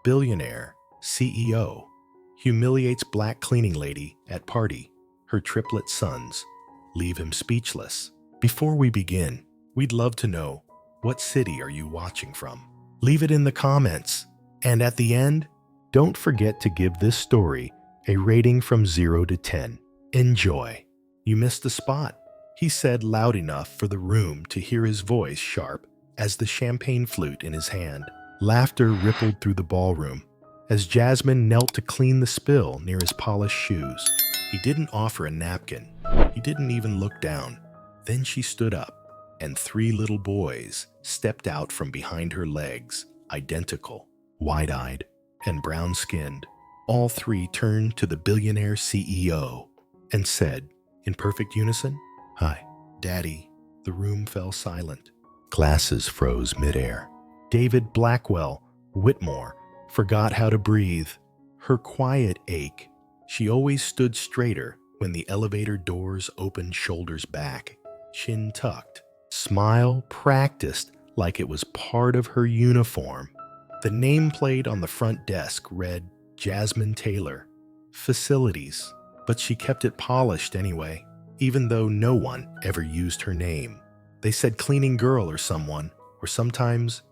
Billionaire, CEO, humiliates black cleaning lady at party. Her triplet sons leave him speechless. Before we begin, we'd love to know, what city are you watching from? Leave it in the comments. And at the end, don't forget to give this story a rating from 0 to 10. Enjoy. You missed the spot, he said loud enough for the room to hear his voice sharp as the champagne flute in his hand. Laughter rippled through the ballroom as Jasmine knelt to clean the spill near his polished shoes. He didn't offer a napkin. He didn't even look down. Then she stood up, and 3 little boys stepped out from behind her legs, identical, wide-eyed, and brown-skinned. All 3 turned to the billionaire CEO and said, in perfect unison, "Hi, Daddy." The room fell silent. Glasses froze midair. David Blackwell Whitmore forgot how to breathe. Her quiet ache. She always stood straighter when the elevator doors opened, shoulders back, chin tucked, smile practiced like it was part of her uniform. The nameplate on the front desk read Jasmine Taylor, Facilities, but she kept it polished anyway, even though no one ever used her name. They said cleaning girl or someone, or sometimes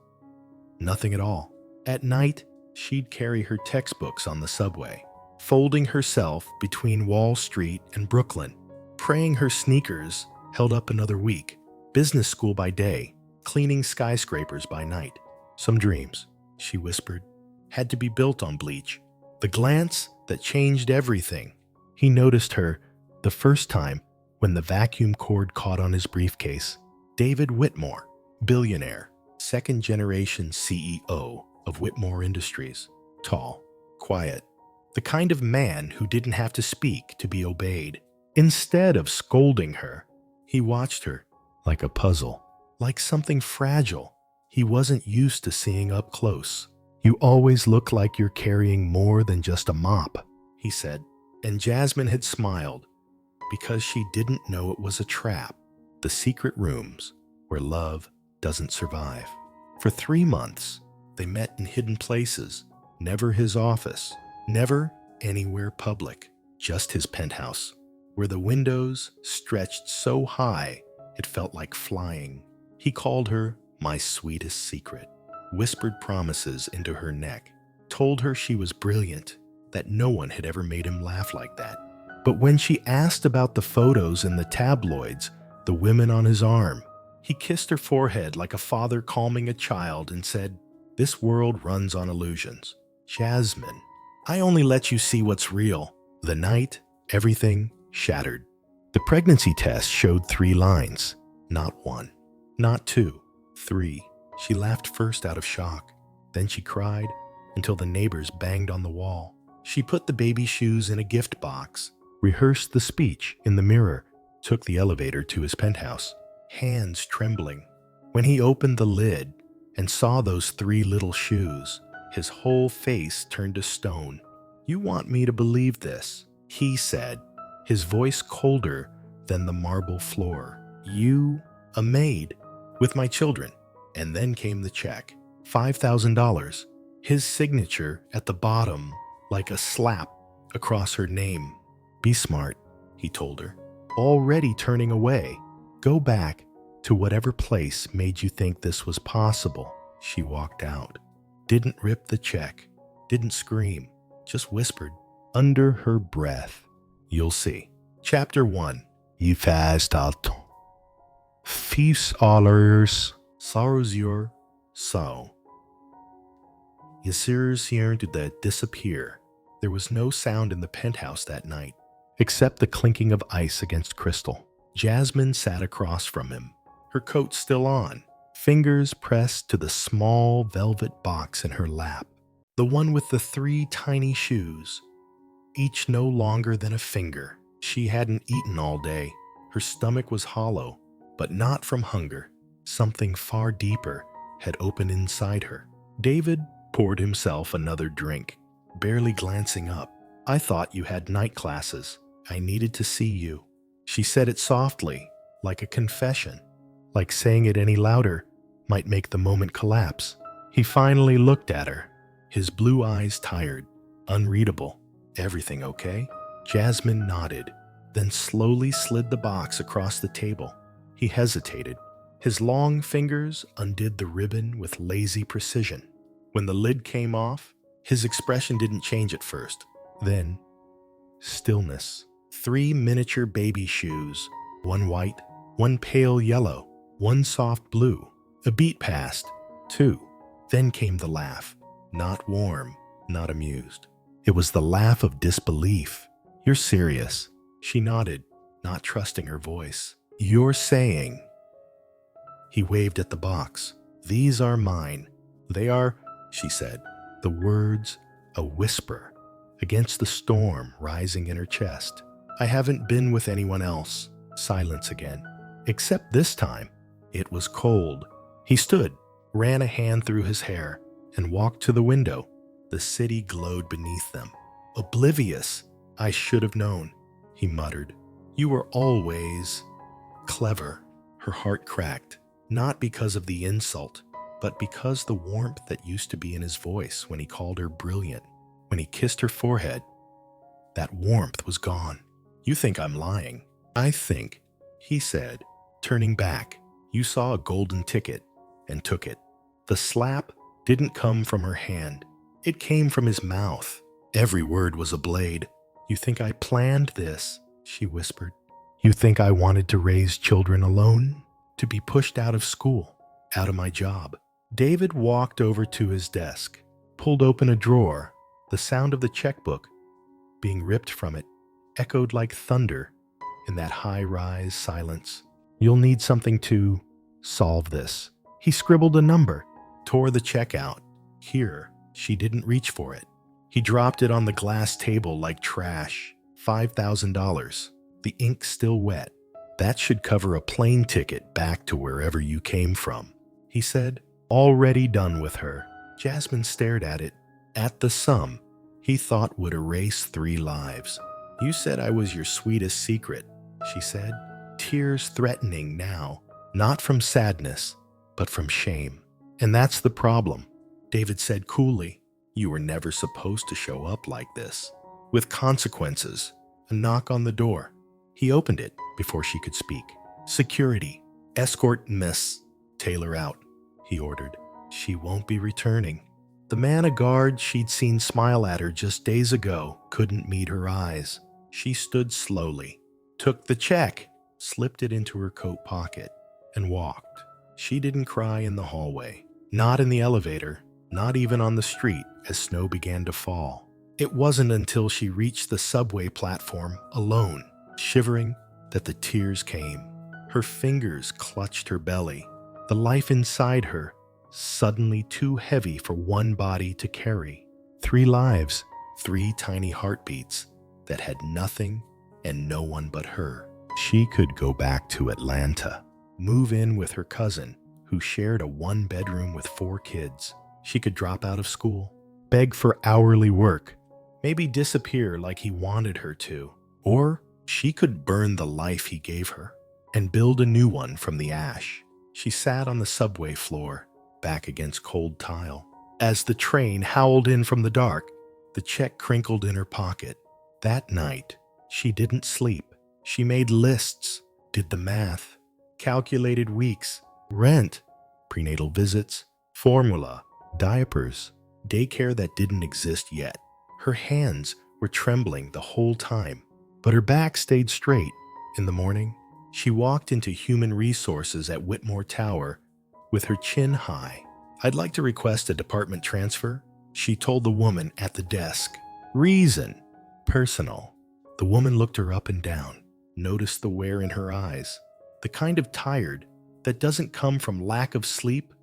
nothing at all. At night, she'd carry her textbooks on the subway, folding herself between Wall Street and Brooklyn, praying her sneakers held up another week. Business school by day, cleaning skyscrapers by night. Some dreams, she whispered, had to be built on bleach. The glance that changed everything. He noticed her the first time when the vacuum cord caught on his briefcase. David Whitmore, billionaire, second-generation CEO of Whitmore Industries. Tall, quiet, the kind of man who didn't have to speak to be obeyed. Instead of scolding her, he watched her like a puzzle, like something fragile he wasn't used to seeing up close. "You always look like you're carrying more than just a mop," he said. And Jasmine had smiled because she didn't know it was a trap. The secret rooms where love doesn't survive. For 3 months, they met in hidden places, never his office, never anywhere public, just his penthouse, where the windows stretched so high it felt like flying. He called her my sweetest secret, whispered promises into her neck, told her she was brilliant, that no one had ever made him laugh like that. But when she asked about the photos in the tabloids, the women on his arm, he kissed her forehead like a father calming a child and said, "This world runs on illusions. Jasmine, I only let you see what's real." The night, everything shattered. The pregnancy test showed 3 lines, not 1, not 2, 3. She laughed first out of shock. Then she cried until the neighbors banged on the wall. She put the baby shoes in a gift box, rehearsed the speech in the mirror, took the elevator to his penthouse, hands trembling. When he opened the lid and saw those 3 little shoes, his whole face turned to stone. "You want me to believe this?" he said, his voice colder than the marble floor. "You, a maid, with my children." And then came the check, $5,000, his signature at the bottom like a slap across her name. "Be smart," he told her, already turning away. "Go back to whatever place made you think this was possible." She walked out, didn't rip the check, didn't scream, just whispered under her breath, "You'll see." Chapter 1. You fast out. Thieves allers, sorrows your soul. Yasir's here to disappear. There was no sound in the penthouse that night, except the clinking of ice against crystal. Jasmine sat across from him, her coat still on, fingers pressed to the small velvet box in her lap. The one with the 3 tiny shoes, each no longer than a finger. She hadn't eaten all day. Her stomach was hollow, but not from hunger. Something far deeper had opened inside her. David poured himself another drink, barely glancing up. "I thought you had night classes. I needed to see you." She said it softly, like a confession, like saying it any louder might make the moment collapse. He finally looked at her, his blue eyes tired, unreadable. "Everything okay?" Jasmine nodded, then slowly slid the box across the table. He hesitated. His long fingers undid the ribbon with lazy precision. When the lid came off, his expression didn't change at first. Then, stillness. 3 miniature baby shoes, one white, one pale yellow, one soft blue. A beat passed, 2. Then came the laugh. Not warm, not amused. It was the laugh of disbelief. "You're serious?" She nodded, not trusting her voice. "You're saying—" He waved at the box. "These are mine. They are," she said, the words a whisper against the storm rising in her chest. "I haven't been with anyone else." Silence again. Except this time, it was cold. He stood, ran a hand through his hair, and walked to the window. The city glowed beneath them. "Oblivious. I should have known," he muttered. "You were always clever." Her heart cracked, not because of the insult, but because the warmth that used to be in his voice when he called her brilliant, when he kissed her forehead, that warmth was gone. "You think I'm lying." "I think," he said, turning back. "You saw a golden ticket and took it." The slap didn't come from her hand. It came from his mouth. Every word was a blade. "You think I planned this?" she whispered. "You think I wanted to raise children alone? To be pushed out of school, out of my job?" David walked over to his desk, pulled open a drawer. The sound of the checkbook being ripped from it echoed like thunder in that high-rise silence. "You'll need something to solve this." He scribbled a number, tore the check out. Here, she didn't reach for it. He dropped it on the glass table like trash. $5,000. The ink still wet. "That should cover a plane ticket back to wherever you came from," he said, already done with her. Jasmine stared at it, at the sum he thought would erase 3 lives. "You said I was your sweetest secret," she said, tears threatening now, not from sadness, but from shame. "And that's the problem," David said coolly. "You were never supposed to show up like this, with consequences." A knock on the door. He opened it before she could speak. "Security. Escort Miss Taylor out," he ordered. "She won't be returning." The man a guard she'd seen smile at her just days ago couldn't meet her eyes. She stood slowly, took the check, slipped it into her coat pocket, and walked. She didn't cry in the hallway, not in the elevator, not even on the street as snow began to fall. It wasn't until she reached the subway platform alone, shivering, that the tears came. Her fingers clutched her belly, the life inside her suddenly too heavy for one body to carry. 3 lives, 3 tiny heartbeats that had nothing and no one but her. She could go back to Atlanta, move in with her cousin, who shared a 1-bedroom with 4 kids. She could drop out of school, beg for hourly work, maybe disappear like he wanted her to. Or she could burn the life he gave her and build a new one from the ash. She sat on the subway floor, back against cold tile. As the train howled in from the dark, the check crinkled in her pocket. That night, she didn't sleep. She made lists, did the math, calculated weeks, rent, prenatal visits, formula, diapers, daycare that didn't exist yet. Her hands were trembling the whole time, but her back stayed straight. In the morning, she walked into human resources at Whitmore Tower with her chin high. "I'd like to request a department transfer," she told the woman at the desk. "Reason, personal." The woman looked her up and down, noticed the wear in her eyes, the kind of tired that doesn't come from lack of sleep,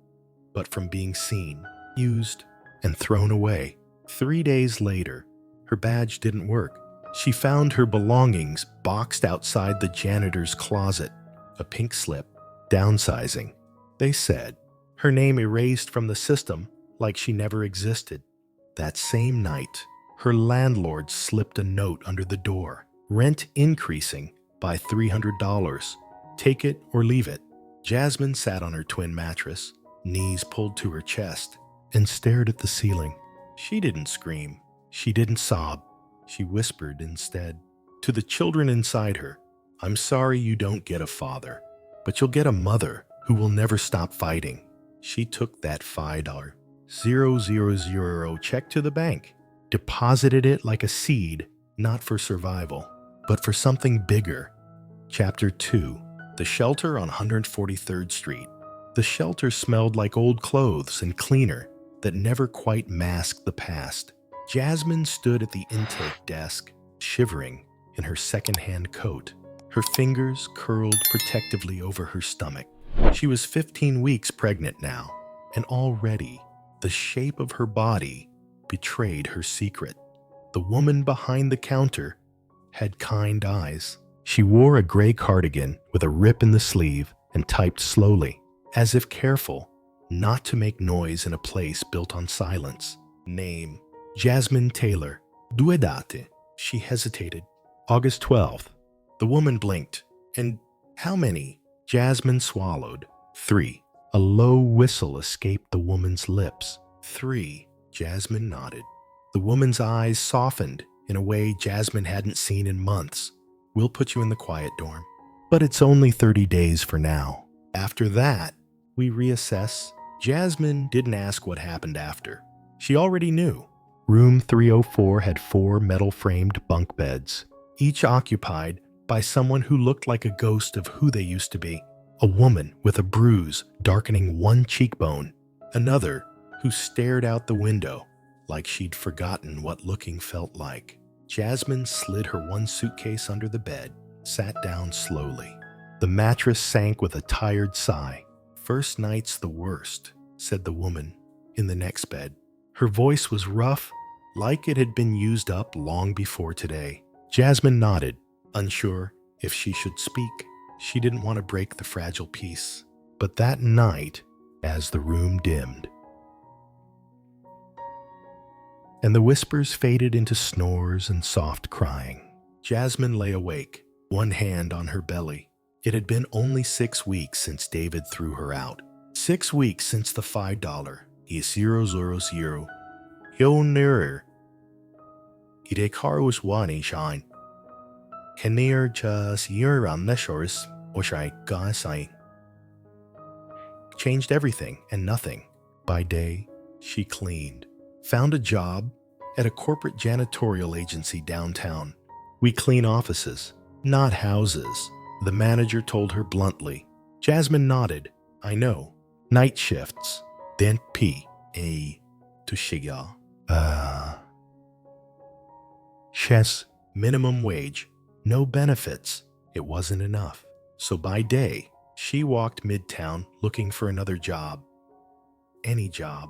but from being seen, used, and thrown away. 3 days later, her badge didn't work. She found her belongings boxed outside the janitor's closet, a pink slip, downsizing. They said, her name erased from the system like she never existed. That same night, her landlord slipped a note under the door, rent increasing by $300. Take it or leave it. Jasmine sat on her twin mattress, knees pulled to her chest, and stared at the ceiling. She didn't scream. She didn't sob. She whispered instead to the children inside her, I'm sorry you don't get a father, but you'll get a mother who will never stop fighting. She took that $5,000 check to the bank, deposited it like a seed, not for survival, but for something bigger. Chapter 2. The shelter on 143rd Street. The shelter smelled like old clothes and cleaner that never quite masked the past. Jasmine stood at the intake desk, shivering in her second-hand coat, her fingers curled protectively over her stomach. She was 15 weeks pregnant now, and already the shape of her body betrayed her secret. The woman behind the counter had kind eyes. She wore a gray cardigan with a rip in the sleeve and typed slowly, as if careful not to make noise in a place built on silence. Name: Jasmine Taylor. Due date? She hesitated. August 12th. The woman blinked. And how many? Jasmine swallowed. 3. A low whistle escaped the woman's lips. 3. Jasmine nodded. The woman's eyes softened in a way Jasmine hadn't seen in months. We'll put you in the quiet dorm. But it's only 30 days for now. After that, we reassess. Jasmine didn't ask what happened after. She already knew. Room 304 had 4 metal-framed bunk beds, each occupied by someone who looked like a ghost of who they used to be. A woman with a bruise darkening one cheekbone. Another who stared out the window like she'd forgotten what looking felt like. Jasmine slid her one suitcase under the bed, sat down slowly. The mattress sank with a tired sigh. First night's the worst, said the woman in the next bed. Her voice was rough, like it had been used up long before today. Jasmine nodded, unsure if she should speak. She didn't want to break the fragile peace. But that night, as the room dimmed, and the whispers faded into snores and soft crying, Jasmine lay awake, one hand on her belly. It had been only 6 weeks since David threw her out. 6 weeks since the $5,000 humiliated 이래 카로스 와니 shine. Kenir just year on the shores, or I got sign. Changed everything and nothing. By day, she cleaned. Found a job at a corporate janitorial agency downtown. We clean offices, not houses, the manager told her bluntly. Jasmine nodded. I know. Night shifts. Then P.A. to Shiga. Chess, minimum wage, no benefits. It wasn't enough. So by day, she walked midtown looking for another job. Any job.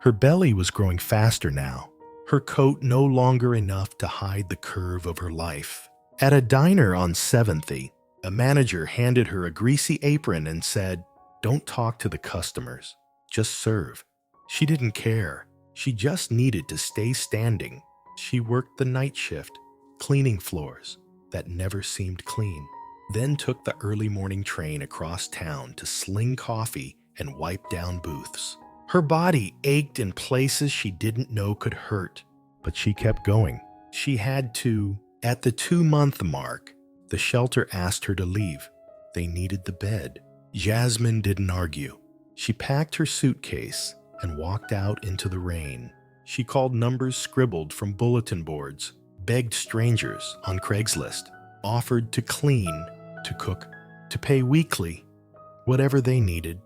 Her belly was growing faster now. Her coat no longer enough to hide the curve of her life. At a diner on 7th, a manager handed her a greasy apron and said, Don't talk to the customers. Just serve. She didn't care. She just needed to stay standing. She worked the night shift, cleaning floors that never seemed clean, then took the early morning train across town to sling coffee and wipe down booths. Her body ached in places she didn't know could hurt, but she kept going. She had to. At the 2-month mark, the shelter asked her to leave. They needed the bed. Jasmine didn't argue. She packed her suitcase and walked out into the rain. She called numbers scribbled from bulletin boards, begged strangers on Craigslist, offered to clean, to cook, to pay weekly, whatever they needed.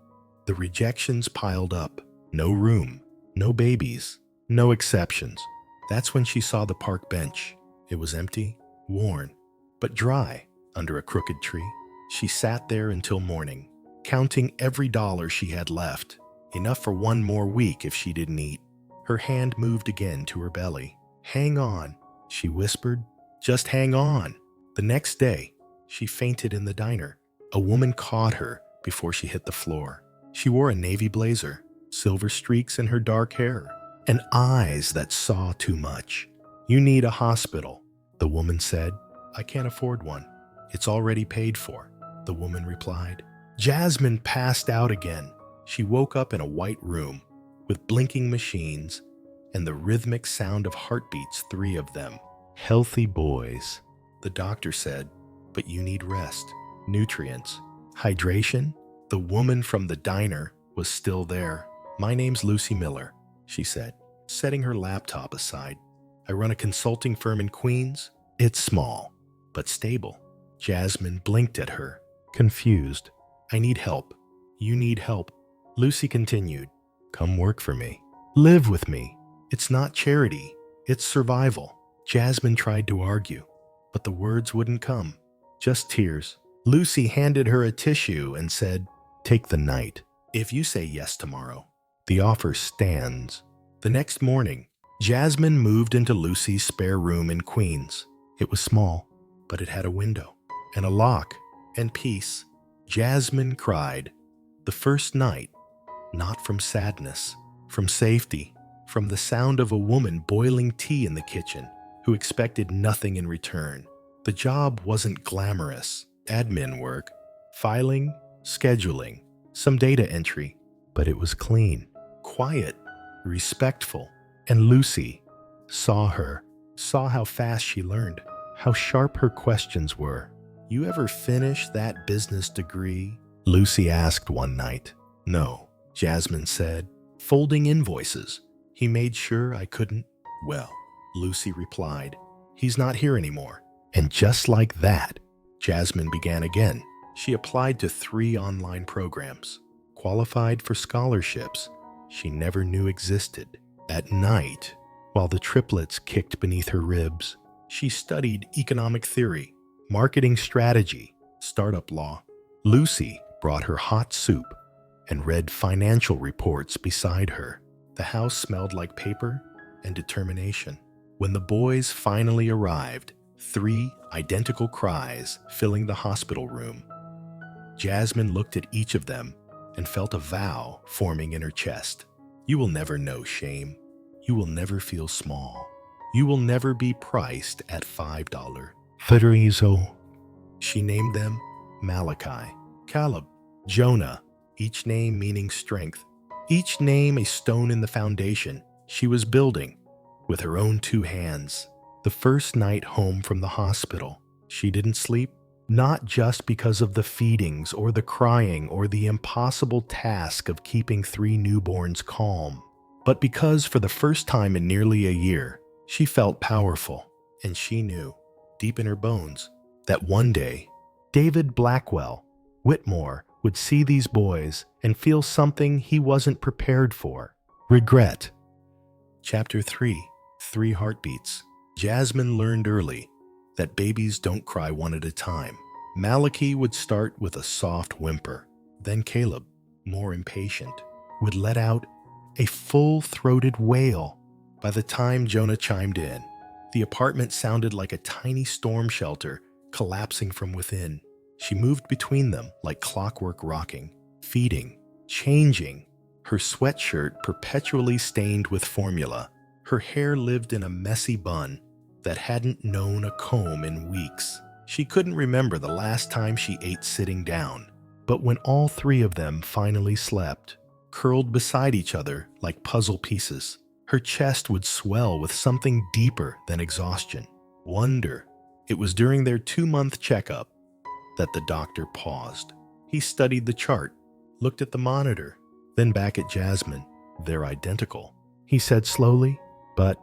The rejections piled up. No room, no babies, no exceptions. That's when she saw the park bench. It was empty, worn, but dry under a crooked tree. She sat there until morning, counting every dollar she had left, enough for one more week if she didn't eat. Her hand moved again to her belly. Hang on, she whispered. Just hang on. The next day, she fainted in the diner. A woman caught her before she hit the floor. She wore a navy blazer, silver streaks in her dark hair, and eyes that saw too much. You need a hospital, the woman said. I can't afford one. It's already paid for, the woman replied. Jasmine passed out again. She woke up in a white room with blinking machines, and the rhythmic sound of heartbeats, 3 of them. Healthy boys, the doctor said, but you need rest, nutrients, hydration. The woman from the diner was still there. My name's Lucy Miller, she said, setting her laptop aside. I run a consulting firm in Queens. It's small, but stable. Jasmine blinked at her, confused. I need help. You need help. Lucy continued. Come work for me. Live with me. It's not charity. It's survival. Jasmine tried to argue, but the words wouldn't come. Just tears. Lucy handed her a tissue and said, take the night. If you say yes tomorrow, the offer stands. The next morning, Jasmine moved into Lucy's spare room in Queens. It was small, but it had a window and a lock and peace. Jasmine cried. The first night, not from sadness, from safety, from the sound of a woman boiling tea in the kitchen who expected nothing in return. The job wasn't glamorous. Admin work, filing, scheduling, some data entry, but it was clean, quiet, respectful. And Lucy saw how fast she learned, how sharp her questions were. You ever finish that business degree? Lucy asked one night. No, Jasmine said, folding invoices. He made sure I couldn't. Well, Lucy replied, he's not here anymore. And just like that, Jasmine began again. She applied to 3 online programs, qualified for scholarships she never knew existed. At night, while the triplets kicked beneath her ribs, she studied economic theory, marketing strategy, startup law. Lucy brought her hot soup and read financial reports beside her. The house smelled like paper and determination. When the boys finally arrived, 3 identical cries filling the hospital room. Jasmine looked at each of them and felt a vow forming in her chest. You will never know shame. You will never feel small. You will never be priced at $5. Federizo. She named them Malachi, Caleb, Jonah, each name meaning strength, each name a stone in the foundation she was building with her own 2 hands. The first night home from the hospital, she didn't sleep, not just because of the feedings or the crying or the impossible task of keeping 3 newborns calm, but because for the first time in nearly a year, she felt powerful, and she knew, deep in her bones, that one day, David Blackwell, Whitmore, would see these boys and feel something he wasn't prepared for. Regret. Chapter 3. 3 Heartbeats. Jasmine learned early that babies don't cry one at a time. Malachi would start with a soft whimper. Then Caleb, more impatient, would let out a full-throated wail. By the time Jonah chimed in, the apartment sounded like a tiny storm shelter collapsing from within. She moved between them like clockwork, rocking, feeding, changing, her sweatshirt perpetually stained with formula. Her hair lived in a messy bun that hadn't known a comb in weeks. She couldn't remember the last time she ate sitting down. But when all 3 of them finally slept, curled beside each other like puzzle pieces, her chest would swell with something deeper than exhaustion. Wonder. It was during their 2-month checkup that the doctor paused. He studied the chart, looked at the monitor, then back at Jasmine. They're identical, he said slowly, but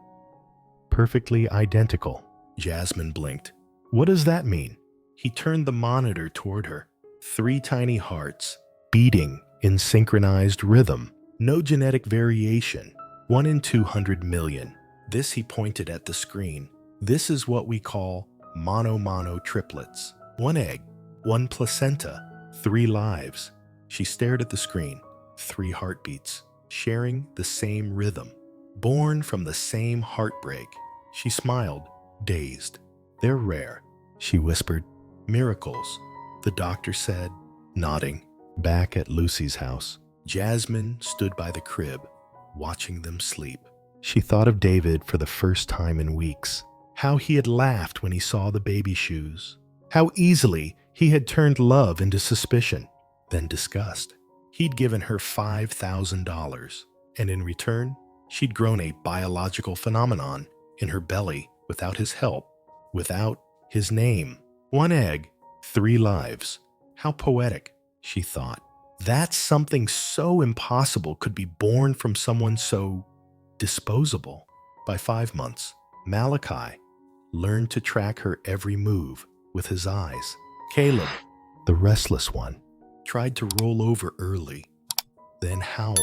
perfectly identical. Jasmine blinked. What does that mean? He turned the monitor toward her. 3 tiny hearts, beating in synchronized rhythm. No genetic variation. 1 in 200 million. This, he pointed at the screen. This is what we call mono triplets. 1 egg, 1 placenta, 3 lives. She stared at the screen. 3 heartbeats, sharing the same rhythm. Born from the same heartbreak. She smiled, dazed. They're rare, she whispered. Miracles, the doctor said, nodding. Back at Lucy's house, Jasmine stood by the crib, watching them sleep. She thought of David for the first time in weeks. How he had laughed when he saw the baby shoes. How easily he had turned love into suspicion, then disgust. He'd given her $5,000, and in return, She'd grown a biological phenomenon in her belly without his help, without his name. 1 egg, 3 lives. How poetic, she thought. That something so impossible could be born from someone so disposable. By 5 months, Malachi learned to track her every move with his eyes. Caleb, the restless one, tried to roll over early, then howled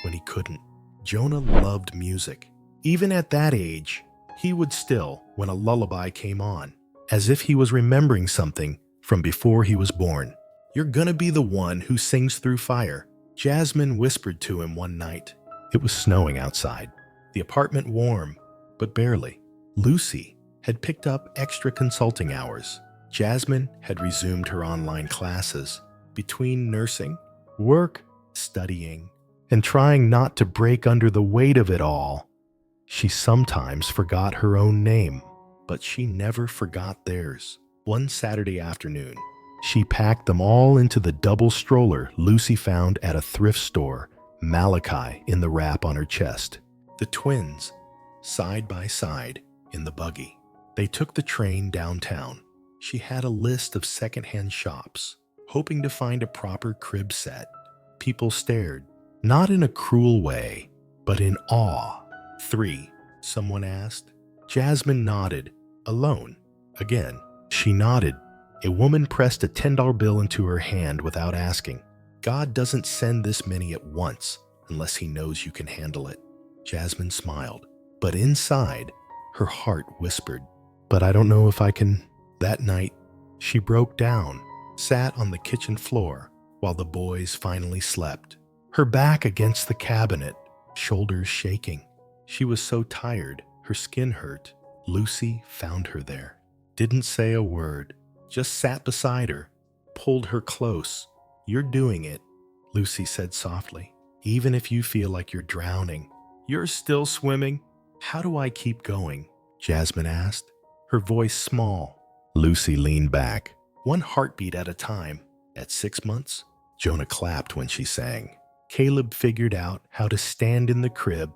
when he couldn't. Jonah loved music. Even at that age, he would still when a lullaby came on, as if he was remembering something from before he was born. "You're gonna be the one who sings through fire," Jasmine whispered to him one night. It was snowing outside. The apartment warm, but barely. Lucy had picked up extra consulting hours. Jasmine had resumed her online classes. Between nursing, work, studying, and trying not to break under the weight of it all, she sometimes forgot her own name, but she never forgot theirs. One Saturday afternoon, she packed them all into the double stroller Lucy found at a thrift store, Malachi in the wrap on her chest. The twins, side by side, in the buggy. They took the train downtown. She had a list of secondhand shops, hoping to find a proper crib set. People stared, not in a cruel way, but in awe. 3, someone asked. Jasmine nodded. Alone. Again, she nodded. A woman pressed a $10 bill into her hand without asking. "God doesn't send this many at once unless he knows you can handle it." Jasmine smiled, but inside, her heart whispered, "But I don't know if I can." That night, she broke down, sat on the kitchen floor while the boys finally slept, her back against the cabinet, shoulders shaking. She was so tired, her skin hurt. Lucy found her there. Didn't say a word, just sat beside her, pulled her close. "You're doing it," Lucy said softly. "Even if you feel like you're drowning, you're still swimming." "How do I keep going?" Jasmine asked, her voice small. Lucy leaned back. "One heartbeat at a time." At 6 months, Jonah clapped when she sang. Caleb figured out how to stand in the crib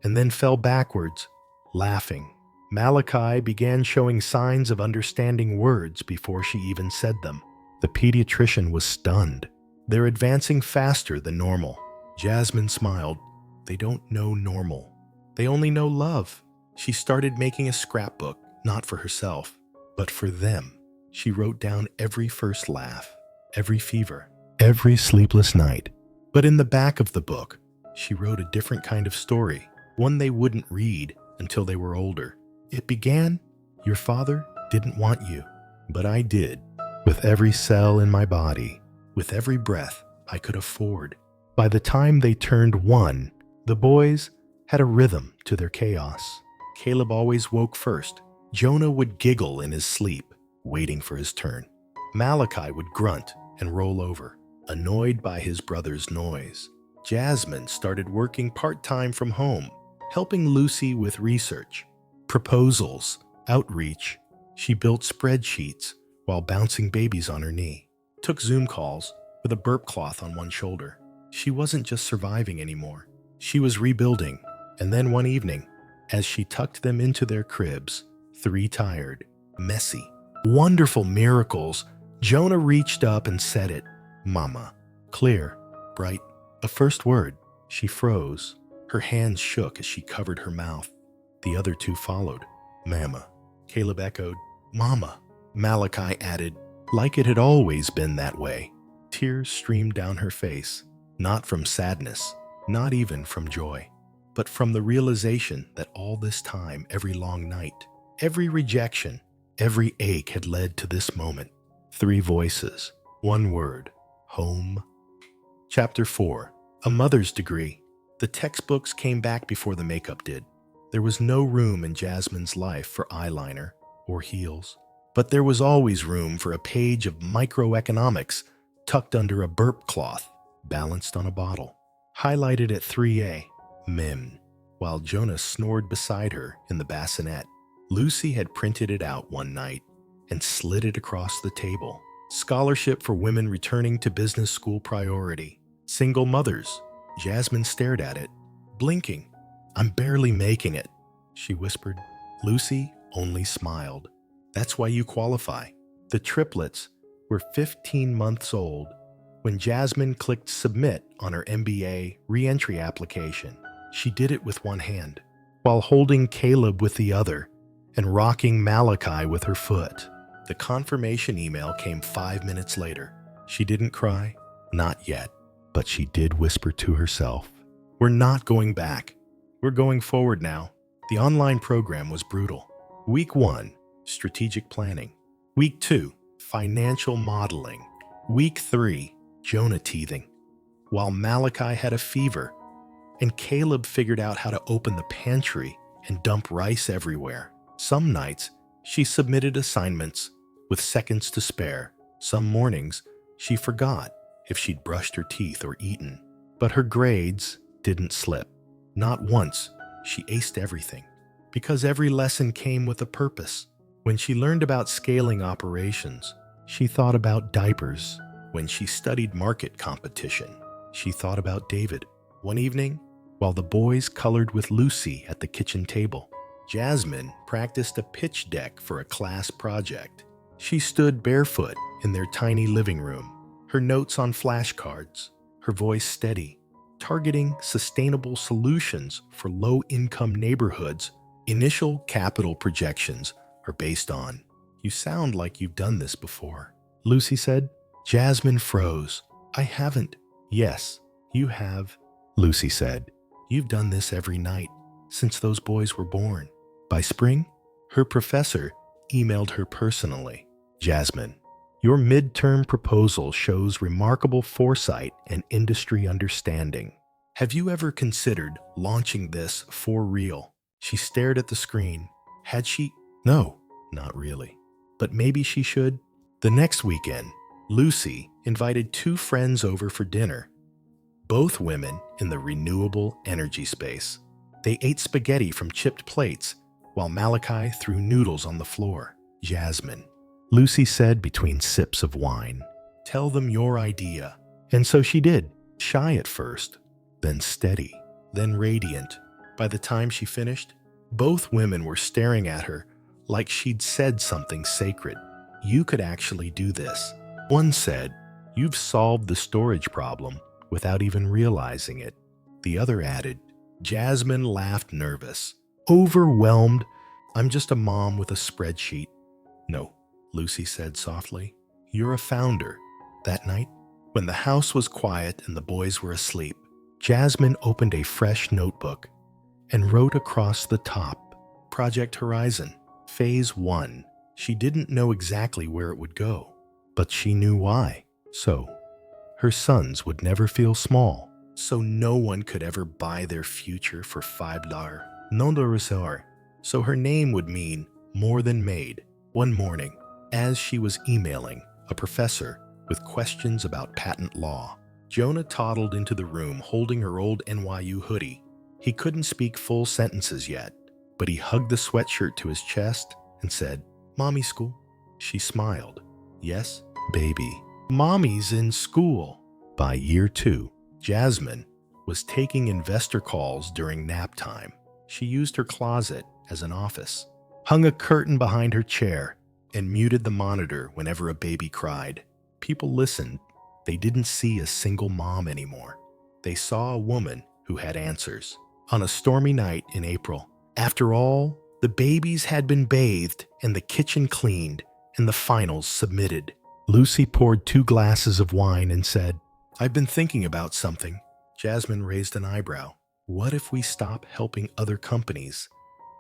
and then fell backwards, laughing. Malachi began showing signs of understanding words before she even said them. The pediatrician was stunned. "They're advancing faster than normal." Jasmine smiled. "They don't know normal. They only know love." She started making a scrapbook, not for herself, but for them. She wrote down every first laugh, every fever, every sleepless night. But in the back of the book, she wrote a different kind of story, one they wouldn't read until they were older. It began, "Your father didn't want you, but I did, with every cell in my body, with every breath I could afford." By the time they turned 1, the boys had a rhythm to their chaos. Caleb always woke first. Jonah would giggle in his sleep, waiting for his turn. Malachi would grunt and roll over, annoyed by his brother's noise. Jasmine started working part-time from home, helping Lucy with research, proposals, outreach. She built spreadsheets while bouncing babies on her knee, took Zoom calls with a burp cloth on one shoulder. She wasn't just surviving anymore. She was rebuilding. And then one evening, as she tucked them into their cribs, 3 tired, messy, wonderful miracles, Jonah reached up and said it. "Mama." Clear, bright, a first word. She froze. Her hands shook as she covered her mouth. The other 2 followed. "Mama." Caleb echoed. "Mama." Malachi added, like it had always been that way. Tears streamed down her face, not from sadness, not even from joy, but from the realization that all this time, every long night, every rejection, every ache had led to this moment. 3 voices, 1 word, home. Chapter 4, A Mother's Degree. The textbooks came back before the makeup did. There was no room in Jasmine's life for eyeliner or heels, but there was always room for a page of microeconomics tucked under a burp cloth, balanced on a bottle. Highlighted at 3A, Mim, while Jonah snored beside her in the bassinet. Lucy had printed it out one night and slid it across the table. Scholarship for women returning to business school priority. Single mothers. Jasmine stared at it, blinking. I'm barely making it, she whispered. Lucy only smiled. That's why you qualify. The triplets were 15 months old when Jasmine clicked submit on her MBA re-entry application. She did it with one hand, while holding Caleb with the other and rocking Malachi with her foot. The confirmation email came 5 minutes later. She didn't cry, not yet, but she did whisper to herself, "We're not going back. We're going forward now." The online program was brutal. Week 1, strategic planning. Week 2, financial modeling. Week 3, Jonah teething, while Malachi had a fever, and Caleb figured out how to open the pantry and dump rice everywhere. Some nights, she submitted assignments with seconds to spare. Some mornings, she forgot if she'd brushed her teeth or eaten. But her grades didn't slip. Not once. She aced everything, because every lesson came with a purpose. When she learned about scaling operations, she thought about diapers. When she studied market competition, she thought about David. One evening, while the boys colored with Lucy at the kitchen table, Jasmine practiced a pitch deck for a class project. She stood barefoot in their tiny living room, her notes on flashcards, her voice steady, targeting sustainable solutions for low-income neighborhoods. Initial capital projections are based on, "You sound like you've done this before," Lucy said. Jasmine froze. "I haven't." "Yes, you have," Lucy said. "You've done this every night since those boys were born." By spring, her professor emailed her personally. "Jasmine, your midterm proposal shows remarkable foresight and industry understanding. Have you ever considered launching this for real?" She stared at the screen. Had she? No, not really. But maybe she should. The next weekend, Lucy invited 2 friends over for dinner, both women in the renewable energy space. They ate spaghetti from chipped plates, while Malachi threw noodles on the floor. "Jasmine," Lucy said between sips of wine, "tell them your idea." And so she did, shy at first, then steady, then radiant. By the time she finished, both women were staring at her like she'd said something sacred. "You could actually do this." One said, "You've solved the storage problem without even realizing it." The other added. Jasmine laughed nervous, overwhelmed. "I'm just a mom with a spreadsheet." "No," Lucy said softly. "You're a founder." That night, when the house was quiet and the boys were asleep, Jasmine opened a fresh notebook and wrote across the top, "Project Horizon, Phase 1. She didn't know exactly where it would go, but she knew why. So, her sons would never feel small. So no one could ever buy their future for $5. Non de ressort. So her name would mean more than maid. One morning, as she was emailing a professor with questions about patent law, Jonah toddled into the room holding her old NYU hoodie. He couldn't speak full sentences yet, but he hugged the sweatshirt to his chest and said, "Mommy school." She smiled. "Yes, baby. Mommy's in school." By year 2, Jasmine was taking investor calls during nap time. She used her closet as an office, hung a curtain behind her chair, and muted the monitor whenever a baby cried. People listened. They didn't see a single mom anymore. They saw a woman who had answers. On a stormy night in April, after all, the babies had been bathed and the kitchen cleaned and the finals submitted, Lucy poured 2 glasses of wine and said, "I've been thinking about something." Jasmine raised an eyebrow. "What if we stop helping other companies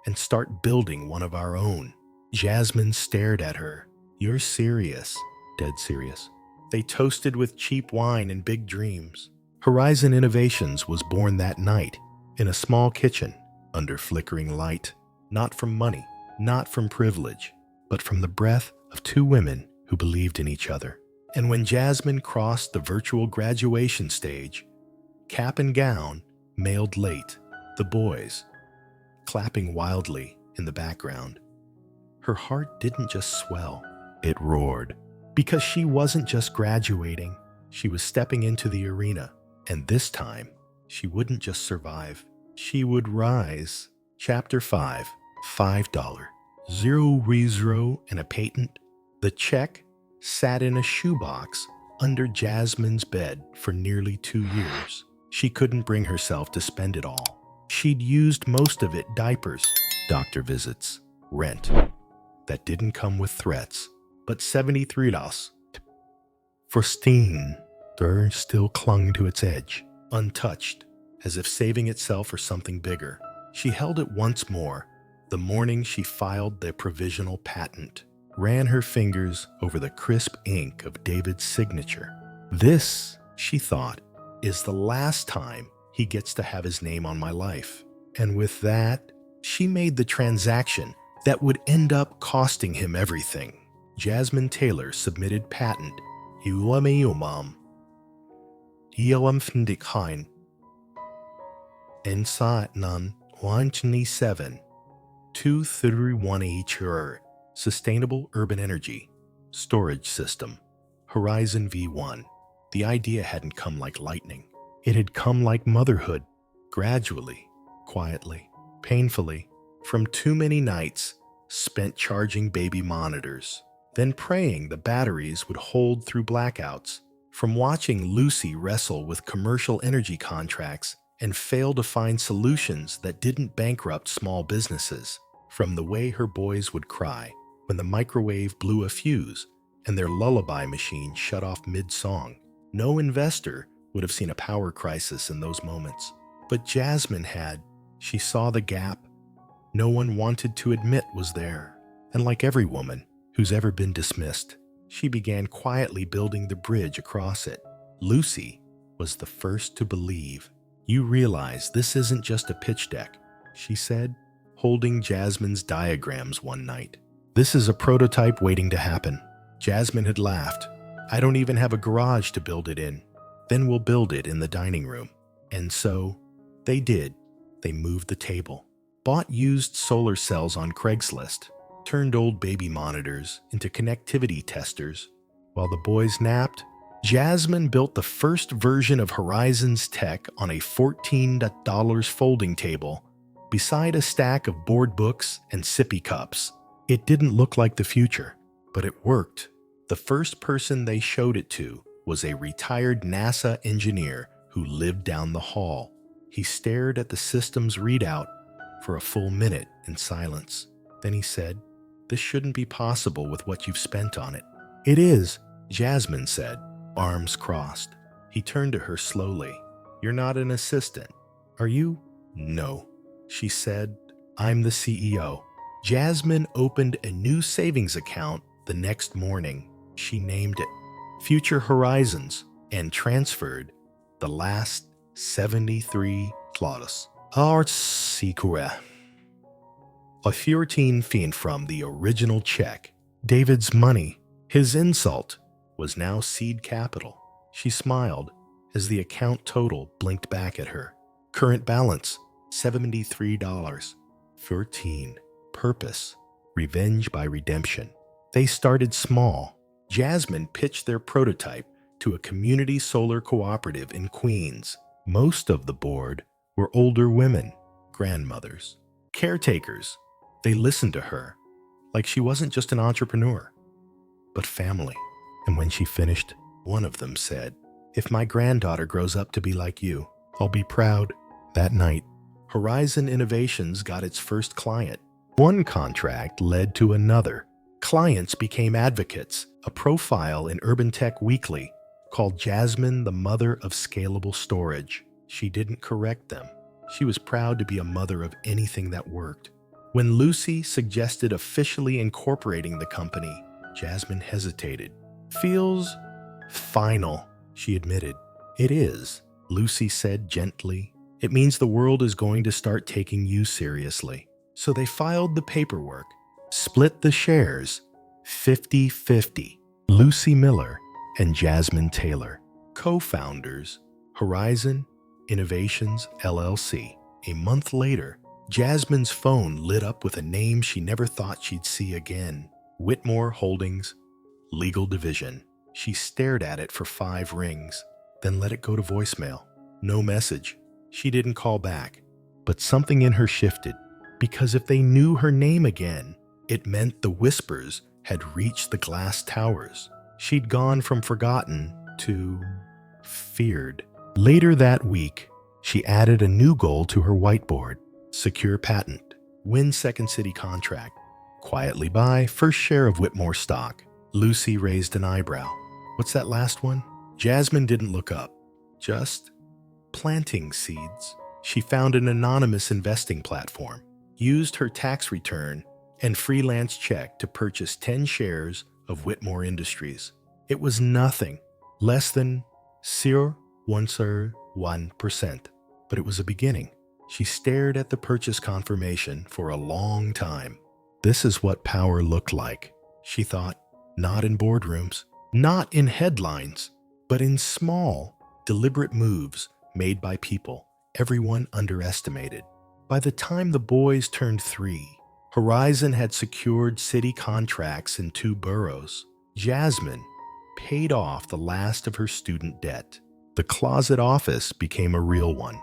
and start building one of our own?" Jasmine stared at her. "You're serious?" "Dead serious." They toasted with cheap wine and big dreams. Horizon Innovations was born that night in a small kitchen under flickering light, not from money, not from privilege, but from the breath of 2 women who believed in each other. And when Jasmine crossed the virtual graduation stage, cap and gown, mailed late, the boys clapping wildly in the background, her heart didn't just swell, it roared. Because she wasn't just graduating, she was stepping into the arena. And this time, she wouldn't just survive, she would rise. Chapter 5. $5. Zero rezero and a patent. The check sat in a shoebox under Jasmine's bed for nearly 2 years. She couldn't bring herself to spend it all. She'd used most of it diapers, doctor visits, rent. That didn't come with threats, but $73. For Steen, Durr still clung to its edge, untouched, as if saving itself for something bigger. She held it once more, the morning she filed the provisional patent, ran her fingers over the crisp ink of David's signature. This, she thought, is the last time he gets to have his name on my life. And with that, she made the transaction that would end up costing him everything. Jasmine Taylor submitted patent. Inside none 127 231 Sustainable Urban Energy Storage System Horizon V1. The idea hadn't come like lightning. It had come like motherhood, gradually, quietly, painfully, from too many nights spent charging baby monitors, then praying the batteries would hold through blackouts, from watching Lucy wrestle with commercial energy contracts and fail to find solutions that didn't bankrupt small businesses, from the way her boys would cry when the microwave blew a fuse and their lullaby machine shut off mid-song. No investor would have seen a power crisis in those moments. But Jasmine had. She saw the gap no one wanted to admit was there. And like every woman who's ever been dismissed, she began quietly building the bridge across it. Lucy was the first to believe. You realize this isn't just a pitch deck, she said, holding Jasmine's diagrams one night. This is a prototype waiting to happen. Jasmine had laughed. I don't even have a garage to build it in. Then we'll build it in the dining room. And so they did. They moved the table, bought used solar cells on Craigslist, turned old baby monitors into connectivity testers. While the boys napped, Jasmine built the first version of Horizon's tech on a $14 folding table beside a stack of board books and sippy cups. It didn't look like the future, but it worked. The first person they showed it to was a retired NASA engineer who lived down the hall. He stared at the system's readout for a full minute in silence. Then he said, "This shouldn't be possible with what you've spent on it." "It is," Jasmine said, arms crossed. He turned to her slowly. "You're not an assistant, are you?" "No," she said. "I'm the CEO." Jasmine opened a new savings account the next morning. She named it Future Horizons and transferred the last $73. Arts Secure. A 14 fin from the original check. David's money, his insult, was now seed capital. She smiled as the account total blinked back at her. Current balance, $73. 14. Purpose, revenge by redemption. They started small. Jasmine pitched their prototype to a community solar cooperative in Queens. Most of the board were older women, grandmothers, caretakers. They listened to her like she wasn't just an entrepreneur, but family. And when she finished, one of them said, "If my granddaughter grows up to be like you, I'll be proud." That night, Horizon Innovations got its first client. One contract led to another. Clients became advocates. A profile in Urban Tech Weekly called Jasmine the mother of scalable storage. She didn't correct them. She was proud to be a mother of anything that worked. When Lucy suggested officially incorporating the company, Jasmine hesitated. "Feels final," she admitted. "It is," Lucy said gently. "It means the world is going to start taking you seriously." So they filed the paperwork, split the shares, 50-50. Lucy Miller and Jasmine Taylor, co-founders, Horizon Innovations LLC. A month later, Jasmine's phone lit up with a name she never thought she'd see again. Whitmore Holdings, Legal Division. She stared at it for 5 rings, then let it go to voicemail. No message. She didn't call back. But something in her shifted, because if they knew her name again, it meant the whispers had reached the glass towers. She'd gone from forgotten to feared. Later that week, she added a new goal to her whiteboard: secure patent, win second city contract, quietly buy first share of Whitmore stock. Lucy raised an eyebrow. What's that last one? Jasmine didn't look up. Just planting seeds. She found an anonymous investing platform, used her tax return and freelance check to purchase 10 shares of Whitmore Industries. It was nothing, less than 0.1%, but it was a beginning. She stared at the purchase confirmation for a long time. This is what power looked like, she thought. Not in boardrooms, not in headlines, but in small, deliberate moves made by people everyone underestimated. By the time the boys turned 3, Horizon had secured city contracts in 2 boroughs. Jasmine paid off the last of her student debt. The closet office became a real one,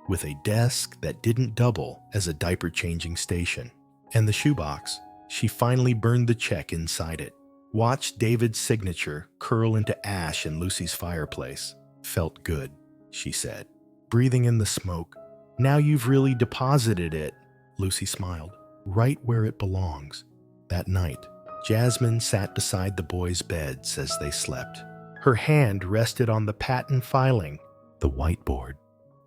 with a desk that didn't double as a diaper-changing station. And the shoebox, she finally burned the check inside it. Watched David's signature curl into ash in Lucy's fireplace. Felt good, she said, breathing in the smoke. Now you've really deposited it, Lucy smiled, right where it belongs. That night, Jasmine sat beside the boys' beds as they slept. Her hand rested on the patent filing, the whiteboard,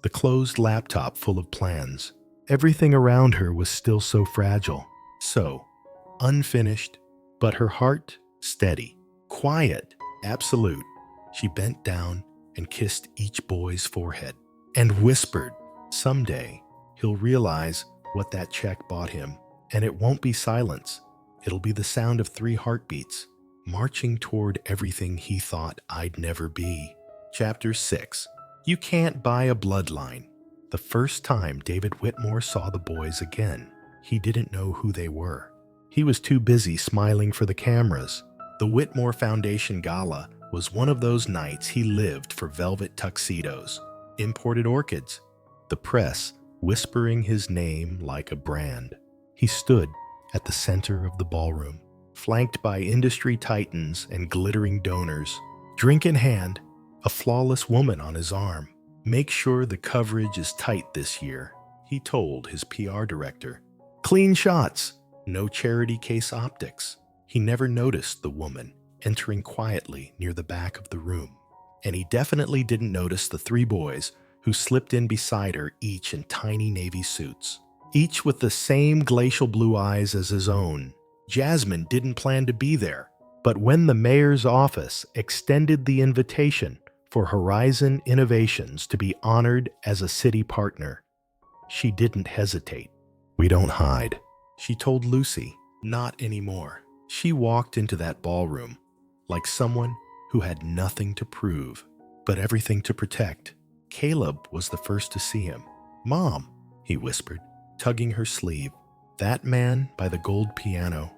the closed laptop full of plans. Everything around her was still so fragile, so unfinished, but her heart steady, quiet, absolute. She bent down and kissed each boy's forehead and whispered, someday he'll realize what that check bought him, and it won't be silence. It'll be the sound of 3 heartbeats marching toward everything he thought I'd never be. Chapter 6. You can't buy a bloodline. The first time David Whitmore saw the boys again, he didn't know who they were. He was too busy smiling for the cameras. The Whitmore Foundation Gala was one of those nights he lived for: velvet tuxedos, imported orchids, the press whispering his name like a brand. He stood at the center of the ballroom, flanked by industry titans and glittering donors. Drink in hand, a flawless woman on his arm. Make sure the coverage is tight this year, he told his PR director. Clean shots, no charity case optics. He never noticed the woman entering quietly near the back of the room. And he definitely didn't notice the 3 boys who slipped in beside her, each in tiny navy suits, each with the same glacial blue eyes as his own. Jasmine didn't plan to be there, but when the mayor's office extended the invitation for Horizon Innovations to be honored as a city partner, she didn't hesitate. We don't hide, she told Lucy. Not anymore. She walked into that ballroom like someone who had nothing to prove, but everything to protect. Caleb was the first to see him. Mom, he whispered, tugging her sleeve. That man by the gold piano.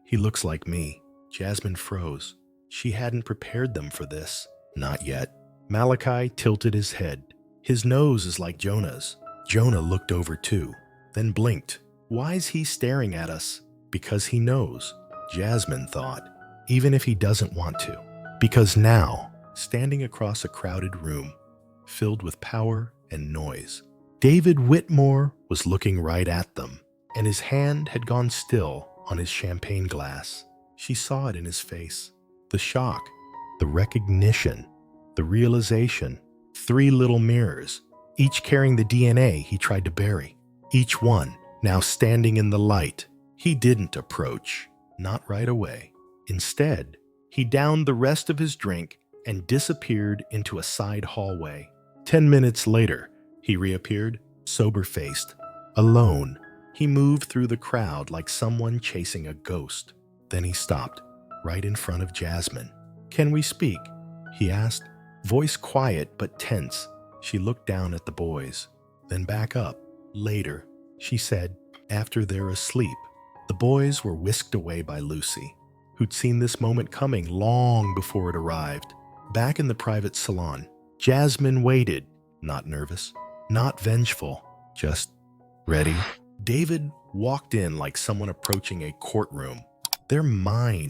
He looks like me. Jasmine froze. She hadn't prepared them for this. Not yet. Malachi tilted his head. His nose is like Jonah's. Jonah looked over too, then blinked. Why's he staring at us? Because he knows, Jasmine thought, even if he doesn't want to. Because now, standing across a crowded room, filled with power and noise, David Whitmore was looking right at them, and his hand had gone still on his champagne glass. She saw it in his face. The shock, the recognition, the realization. 3 little mirrors, each carrying the DNA he tried to bury. Each one now standing in the light. He didn't approach, not right away. Instead, he downed the rest of his drink and disappeared into a side hallway. 10 minutes later, he reappeared, sober-faced, alone. He moved through the crowd like someone chasing a ghost. Then he stopped, right in front of Jasmine. Can we speak? He asked, voice quiet but tense. She looked down at the boys, then back up. Later, she said, after they're asleep. The boys were whisked away by Lucy, who'd seen this moment coming long before it arrived. Back in the private salon, Jasmine waited, not nervous, not vengeful, Just ready? David walked in like someone approaching a courtroom. They're mine,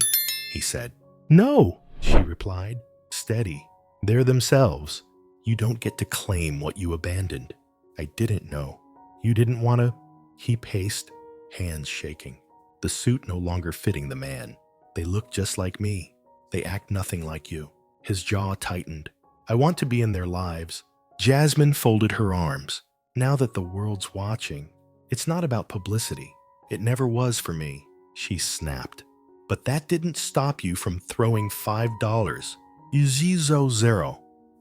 he said. No, she replied, steady. They're themselves. You don't get to claim what you abandoned. I didn't know. You didn't want to? He paced, hands shaking. The suit no longer fitting the man. They look just like me. They act nothing like you. His jaw tightened. I want to be in their lives. Jasmine folded her arms. Now that the world's watching, it's not about publicity. It never was for me, she snapped. But that didn't stop you from throwing $5, Uzizo zero,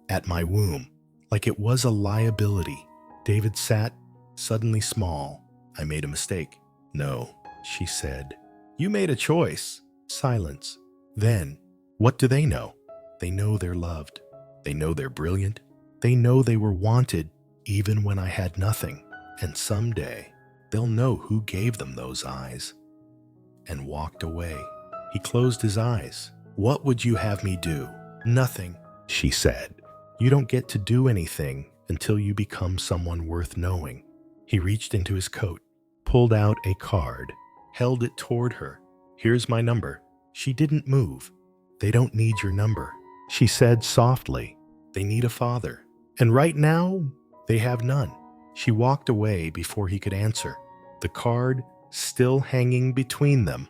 at my womb, like it was a liability. David sat, suddenly small. I made a mistake. No, she said. You made a choice. Silence. Then, what do they know? They know they're loved. They know they're brilliant. They know they were wanted even when I had nothing. And someday, they'll know who gave them those eyes. And walked away. He closed his eyes. What would you have me do? Nothing, she said. You don't get to do anything until you become someone worth knowing. He reached into his coat, pulled out a card, held it toward her. Here's my number. She didn't move. They don't need your number, she said softly. They need a father. And right now, they have none. She walked away before he could answer, the card still hanging between them,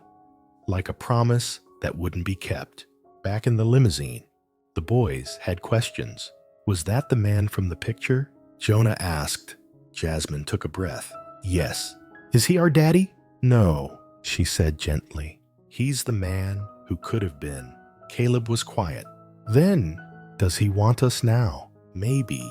like a promise that wouldn't be kept. Back in the limousine, the boys had questions. Was that the man from the picture? Jonah asked. Jasmine took a breath. Yes. Is he our daddy? No, she said gently. He's the man who could have been. Caleb was quiet. Then, does he want us now? Maybe.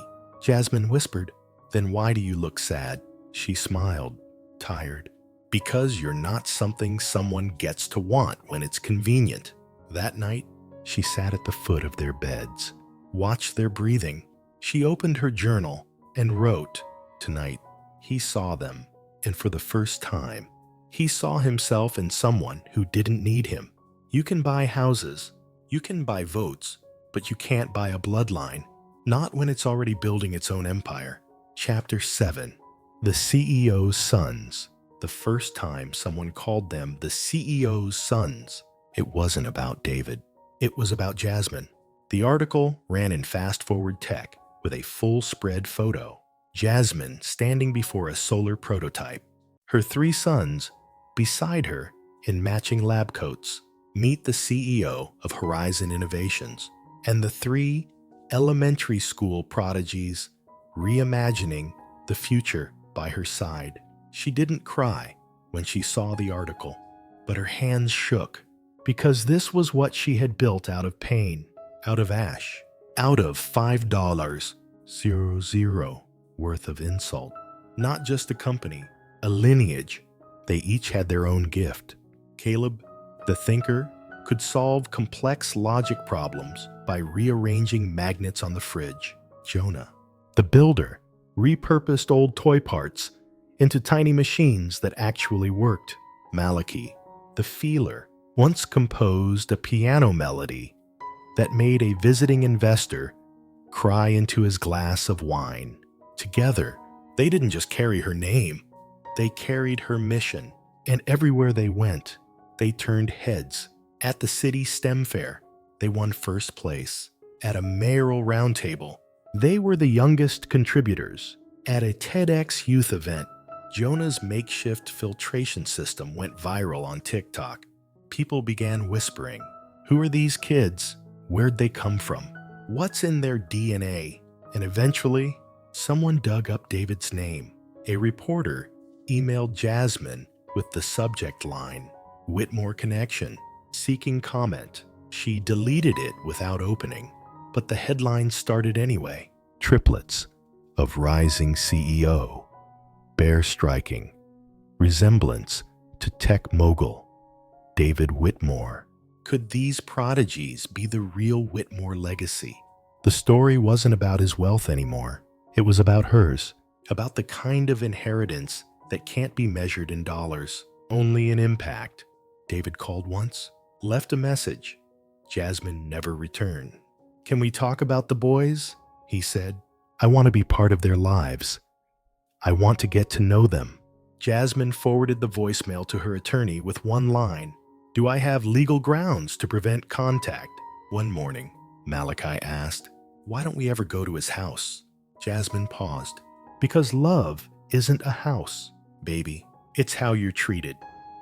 Jasmine whispered. Then why do you look sad? She smiled, tired. Because you're not something someone gets to want when it's convenient. That night, she sat at the foot of their beds, watched their breathing. She opened her journal and wrote, tonight, he saw them, and for the first time, he saw himself in someone who didn't need him. You can buy houses, you can buy votes, but you can't buy a bloodline, not when it's already building its own empire. Chapter 7. The CEO's Sons. The first time someone called them the CEO's Sons, it wasn't about David. It was about Jasmine. The article ran in fast-forward tech with a full-spread photo. Jasmine standing before a solar prototype. Her 3 sons beside her in matching lab coats. Meet the CEO of Horizon Innovations and the 3 elementary school prodigies reimagining the future by her side. She didn't cry when she saw the article, but her hands shook because this was what she had built out of pain, out of ash, out of $5.00 worth of insult. Not just a company, a lineage. They each had their own gift. Caleb, the thinker, could solve complex logic problems by rearranging magnets on the fridge. Jonah, the builder, repurposed old toy parts into tiny machines that actually worked. Malachi, the feeler, once composed a piano melody that made a visiting investor cry into his glass of wine. Together, they didn't just carry her name, they carried her mission. And everywhere they went, they turned heads. At the city STEM fair, they won first place. At a mayoral roundtable, they were the youngest contributors. At a TEDx youth event, Jonah's makeshift filtration system went viral on TikTok. People began whispering, who are these kids? Where'd they come from? What's in their DNA? And eventually, someone dug up David's name. A reporter emailed Jasmine with the subject line, Whitmore Connection, seeking comment. She deleted it without opening, but the headline started anyway. Triplets of rising CEO. Bear striking. Resemblance to tech mogul David Whitmore. Could these prodigies be the real Whitmore legacy? The story wasn't about his wealth anymore. It was about hers, about the kind of inheritance that can't be measured in dollars, only in impact. David called once, left a message. Jasmine never returned. Can we talk about the boys? He said. I want to be part of their lives. I want to get to know them. Jasmine forwarded the voicemail to her attorney with one line. Do I have legal grounds to prevent contact? One morning, Malachi asked, why don't we ever go to his house? Jasmine paused. Because love isn't a house, baby. It's how you're treated.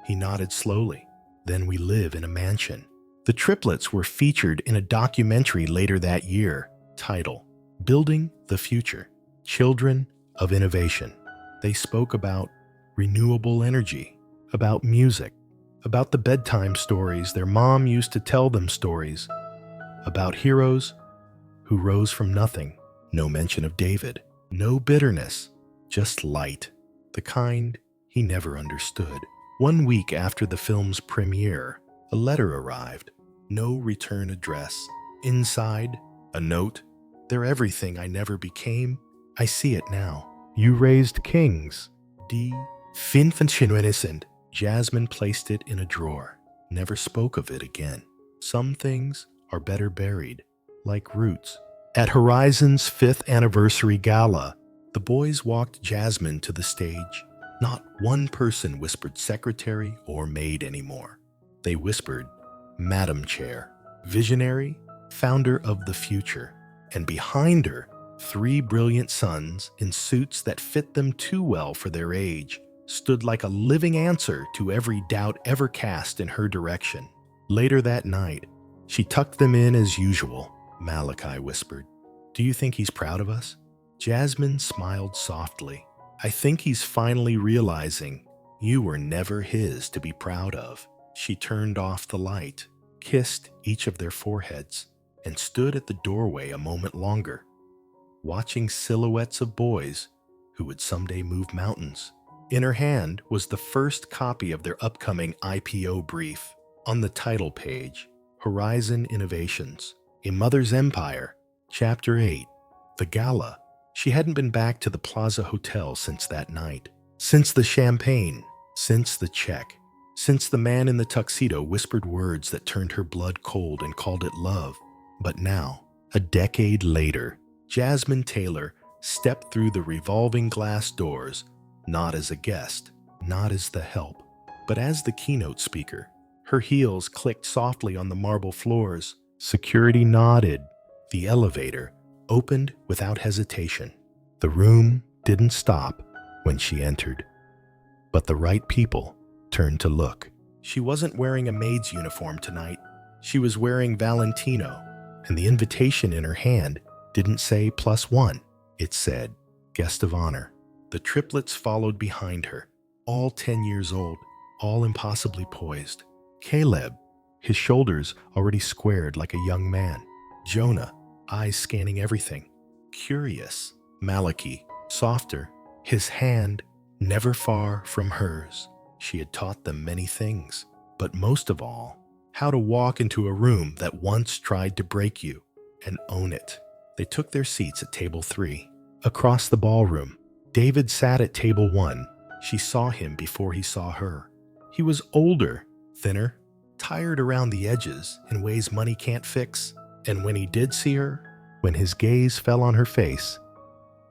He nodded slowly. Then we live in a mansion. The triplets were featured in a documentary later that year, titled Building the Future, Children of Innovation. They spoke about renewable energy, about music, about the bedtime stories their mom used to tell them stories, about heroes who rose from nothing. No mention of David, no bitterness, just light, the kind he never understood. 1 week after the film's premiere, a letter arrived. No return address. Inside, a note. They're everything I never became. I see it now. You raised kings. Die Finfenschinwene sind. Jasmine placed it in a drawer. Never spoke of it again. Some things are better buried, like roots. At Horizon's 5th anniversary gala, the boys walked Jasmine to the stage. Not one person whispered secretary or maid anymore. They whispered, Madam Chair, visionary, founder of the future, and behind her, 3 brilliant sons in suits that fit them too well for their age, stood like a living answer to every doubt ever cast in her direction. Later that night, she tucked them in as usual. Malachi whispered, Do you think he's proud of us? Jasmine smiled softly. I think he's finally realizing you were never his to be proud of. She turned off the light, kissed each of their foreheads, and stood at the doorway a moment longer, watching silhouettes of boys who would someday move mountains. In her hand was the first copy of their upcoming IPO brief. On the title page, Horizon Innovations, A Mother's Empire, Chapter 8, The Gala. She hadn't been back to the Plaza Hotel since that night, since the champagne, since the check. Since the man in the tuxedo whispered words that turned her blood cold and called it love. But now, a decade later, Jasmine Taylor stepped through the revolving glass doors, not as a guest, not as the help, but as the keynote speaker. Her heels clicked softly on the marble floors. Security nodded. The elevator opened without hesitation. The room didn't stop when she entered, but the right people turned to look. She wasn't wearing a maid's uniform tonight. She was wearing Valentino, and the invitation in her hand didn't say +1. It said, Guest of Honor. The triplets followed behind her, all 10 years old, all impossibly poised. Caleb, his shoulders already squared like a young man. Jonah, eyes scanning everything. Curious. Malachi, softer, his hand never far from hers. She had taught them many things, but most of all, how to walk into a room that once tried to break you and own it. They took their seats at table 3. Across the ballroom, David sat at table 1. She saw him before he saw her. He was older, thinner, tired around the edges in ways money can't fix. And when he did see her, when his gaze fell on her face,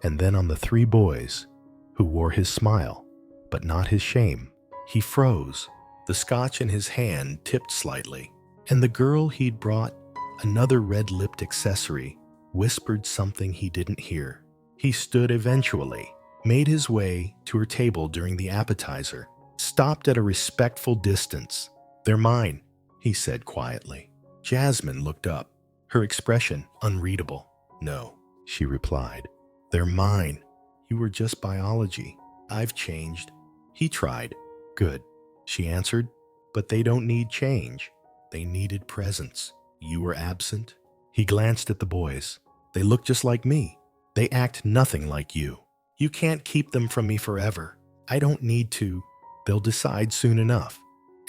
and then on the 3 boys who wore his smile, but not his shame, he froze. The scotch in his hand tipped slightly, and the girl he'd brought, another red-lipped accessory, whispered something he didn't hear. He stood eventually, made his way to her table during the appetizer, stopped at a respectful distance. They're mine, he said quietly. Jasmine looked up, her expression unreadable. No, she replied. They're mine. You were just biology. I've changed. He tried. Good, she answered. But they don't need change. They needed presence. You were absent. He glanced at the boys. They look just like me. They act nothing like you. You can't keep them from me forever. I don't need to. They'll decide soon enough.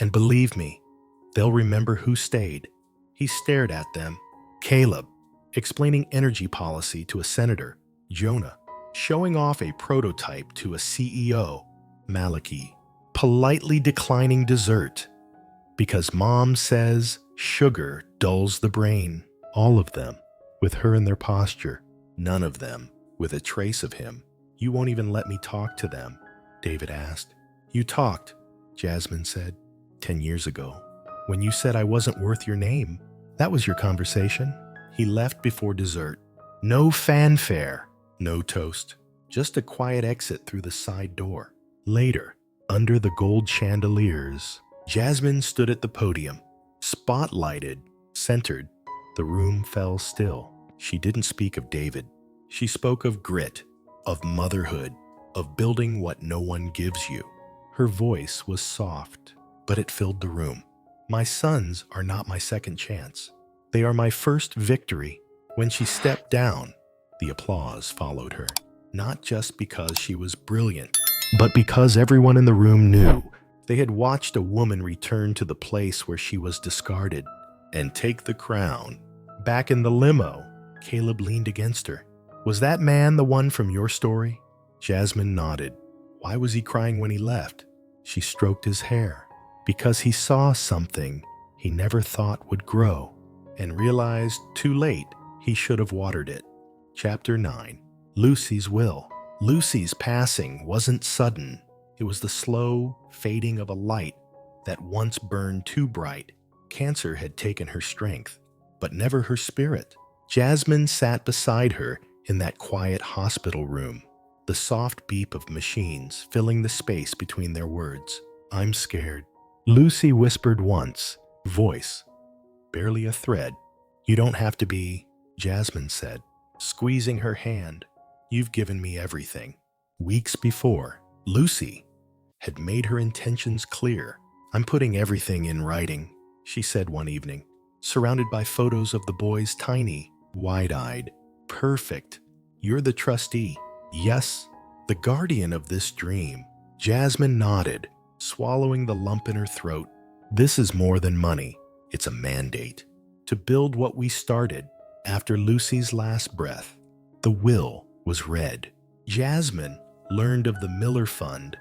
And believe me, they'll remember who stayed. He stared at them. Caleb, explaining energy policy to a senator. Jonah, showing off a prototype to a CEO. Malachi, politely declining dessert because mom says sugar dulls the brain. All of them with her in their posture, none of them with a trace of him. You won't even let me talk to them, David asked. You talked, Jasmine said. 10 years ago, when you said I wasn't worth your name. That was your conversation. He left before dessert. No fanfare, no toast, just a quiet exit through the side door. Later, under the gold chandeliers, Jasmine stood at the podium, spotlighted, centered. The room fell still. She didn't speak of David. She spoke of grit, of motherhood, of building what no one gives you. Her voice was soft, but it filled the room. My sons are not my second chance. They are my first victory. When she stepped down, the applause followed her. Not just because she was brilliant, but because everyone in the room knew they had watched a woman return to the place where she was discarded and take the crown. Back in the limo, Caleb leaned against her. Was that man the one from your story? Jasmine nodded. Why was he crying when he left? She stroked his hair. Because he saw something he never thought would grow and realized too late he should have watered it. Chapter 9. Lucy's Will. Lucy's passing wasn't sudden. It was the slow fading of a light that once burned too bright. Cancer had taken her strength, but never her spirit. Jasmine sat beside her in that quiet hospital room, the soft beep of machines filling the space between their words. I'm scared. Lucy whispered once, voice barely a thread. You don't have to be, Jasmine said, squeezing her hand. You've given me everything. Weeks before, Lucy had made her intentions clear. I'm putting everything in writing, she said one evening, surrounded by photos of the boys, tiny, wide-eyed, perfect. You're the trustee. Yes, the guardian of this dream. Jasmine nodded, swallowing the lump in her throat. This is more than money. It's a mandate to build what we started. After Lucy's last breath, the will was read. Jasmine learned of the Miller Fund,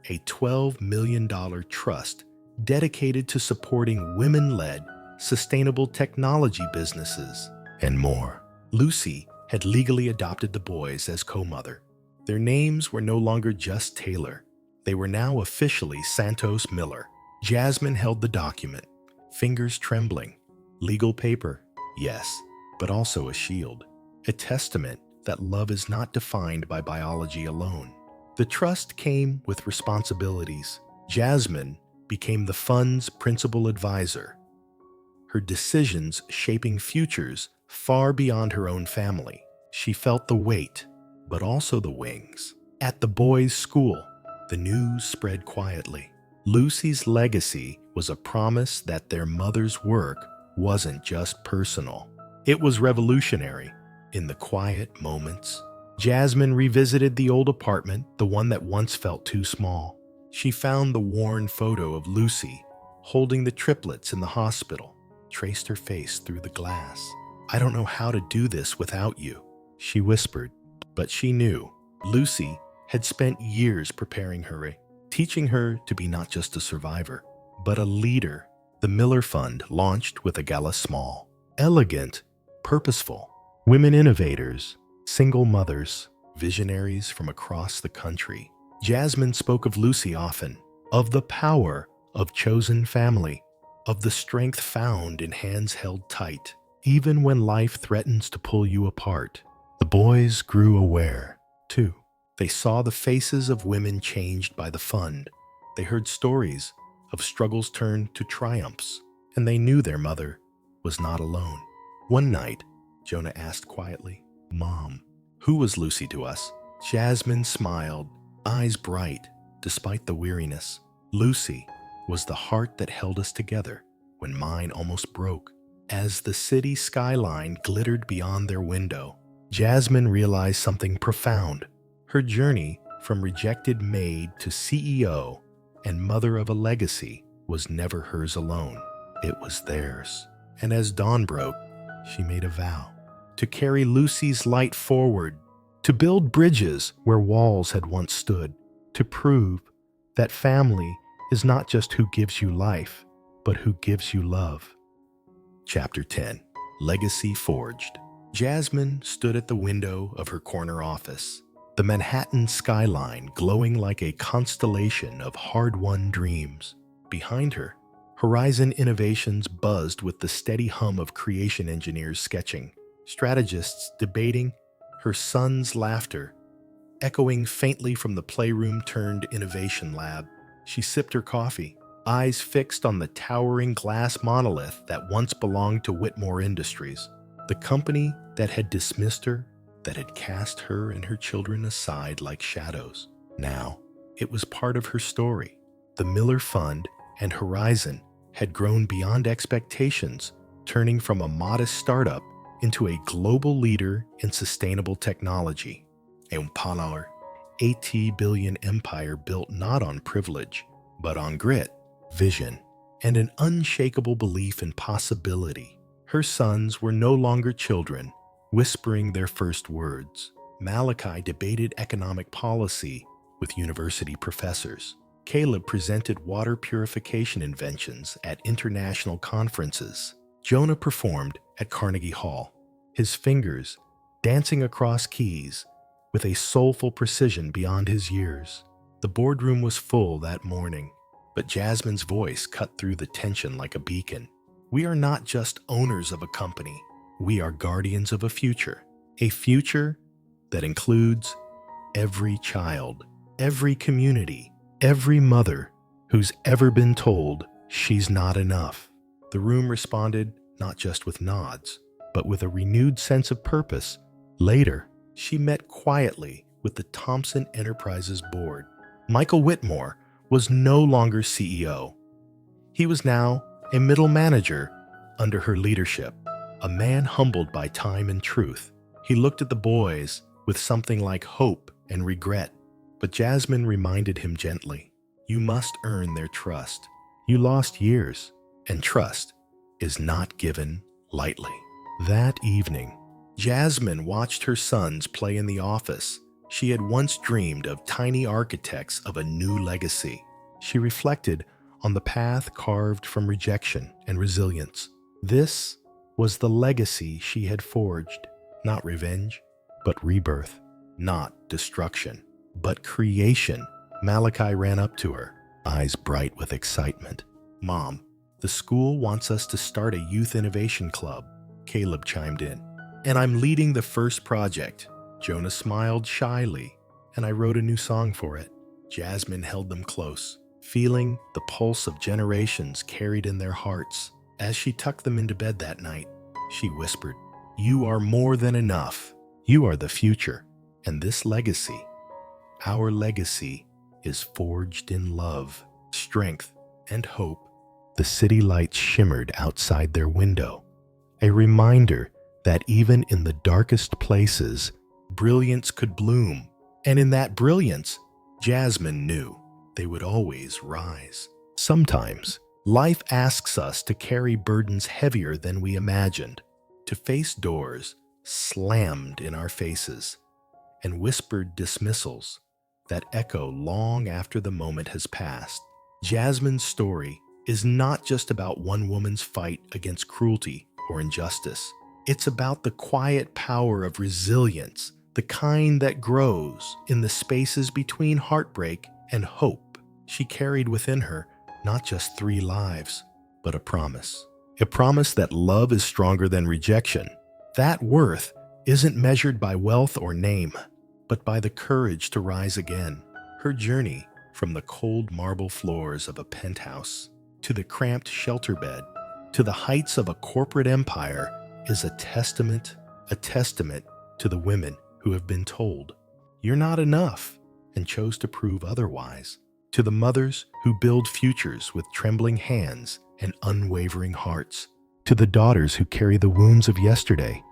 a $12 million trust dedicated to supporting women-led, sustainable technology businesses, and more. Lucy had legally adopted the boys as co-mother. Their names were no longer just Taylor. They were now officially Santos Miller. Jasmine held the document, fingers trembling. Legal paper, yes, but also a shield, a testament that love is not defined by biology alone. The trust came with responsibilities. Jasmine became the fund's principal advisor, her decisions shaping futures far beyond her own family. She felt the weight, but also the wings. At the boys' school, the news spread quietly. Lucy's legacy was a promise that their mother's work wasn't just personal. It was revolutionary. In the quiet moments, Jasmine revisited the old apartment, the one that once felt too small. She found the worn photo of Lucy holding the triplets in the hospital, traced her face through the glass. I don't know how to do this without you, she whispered. But she knew Lucy had spent years preparing her, teaching her to be not just a survivor, but a leader. The Miller Fund launched with a gala small, elegant, purposeful. Women innovators, single mothers, visionaries from across the country. Jasmine spoke of Lucy often, of the power of chosen family, of the strength found in hands held tight, even when life threatens to pull you apart. The boys grew aware, too. They saw the faces of women changed by the fund. They heard stories of struggles turned to triumphs, and they knew their mother was not alone. One night, Jonah asked quietly, Mom, who was Lucy to us? Jasmine smiled, eyes bright, despite the weariness. Lucy was the heart that held us together when mine almost broke. As the city skyline glittered beyond their window, Jasmine realized something profound. Her journey from rejected maid to CEO and mother of a legacy was never hers alone. It was theirs. And as dawn broke, she made a vow to carry Lucy's light forward, to build bridges where walls had once stood, to prove that family is not just who gives you life, but who gives you love. Chapter 10. Legacy Forged. Jasmine stood at the window of her corner office. The the Manhattan skyline glowing like a constellation of hard-won dreams. Behind her, Horizon Innovations buzzed with the steady hum of creation engineers sketching, strategists debating, her son's laughter echoing faintly from the playroom-turned-innovation lab. She sipped her coffee, eyes fixed on the towering glass monolith that once belonged to Whitmore Industries, the company that had dismissed her, that had cast her and her children aside like shadows. Now, it was part of her story. The Miller Fund and Horizon had grown beyond expectations, turning from a modest startup into a global leader in sustainable technology. A Palar, $80 billion empire built not on privilege, but on grit, vision, and an unshakable belief in possibility. Her sons were no longer children, whispering their first words. Malachi debated economic policy with university professors. Caleb presented water purification inventions at international conferences. Jonah performed at Carnegie Hall, his fingers dancing across keys with a soulful precision beyond his years. The boardroom was full that morning, but Jasmine's voice cut through the tension like a beacon. We are not just owners of a company. We are guardians of a future that includes every child, every community, every mother who's ever been told she's not enough. The room responded not just with nods, but with a renewed sense of purpose. Later, she met quietly with the Thompson Enterprises board. Michael Whitmore was no longer CEO. He was now a middle manager under her leadership, a man humbled by time and truth. He looked at the boys with something like hope and regret, but Jasmine reminded him gently, "You must earn their trust. You lost years, and trust is not given lightly." That evening, Jasmine watched her sons play in the office. She had once dreamed of tiny architects of a new legacy. She reflected on the path carved from rejection and resilience. This was the legacy she had forged, not revenge, but rebirth, not destruction, but creation. Malachi ran up to her, eyes bright with excitement. "Mom, the school wants us to start a youth innovation club," Caleb chimed in. "And I'm leading the first project." Jonah smiled shyly, "and I wrote a new song for it." Jasmine held them close, feeling the pulse of generations carried in their hearts. As she tucked them into bed that night, she whispered, "You are more than enough. You are the future. And this legacy, our legacy, is forged in love, strength, and hope." The city lights shimmered outside their window, a reminder that even in the darkest places, brilliance could bloom. And in that brilliance, Jasmine knew they would always rise. Sometimes, life asks us to carry burdens heavier than we imagined, to face doors slammed in our faces, and whispered dismissals that echo long after the moment has passed. Jasmine's story is not just about one woman's fight against cruelty or injustice. It's about the quiet power of resilience, the kind that grows in the spaces between heartbreak and hope. She carried within her not just 3 lives, but a promise that love is stronger than rejection. That worth isn't measured by wealth or name, but by the courage to rise again. Her journey from the cold marble floors of a penthouse to the cramped shelter bed to the heights of a corporate empire is a testament to the women who have been told, "You're not enough," and chose to prove otherwise, to the mothers who build futures with trembling hands and unwavering hearts, to the daughters who carry the wounds of yesterday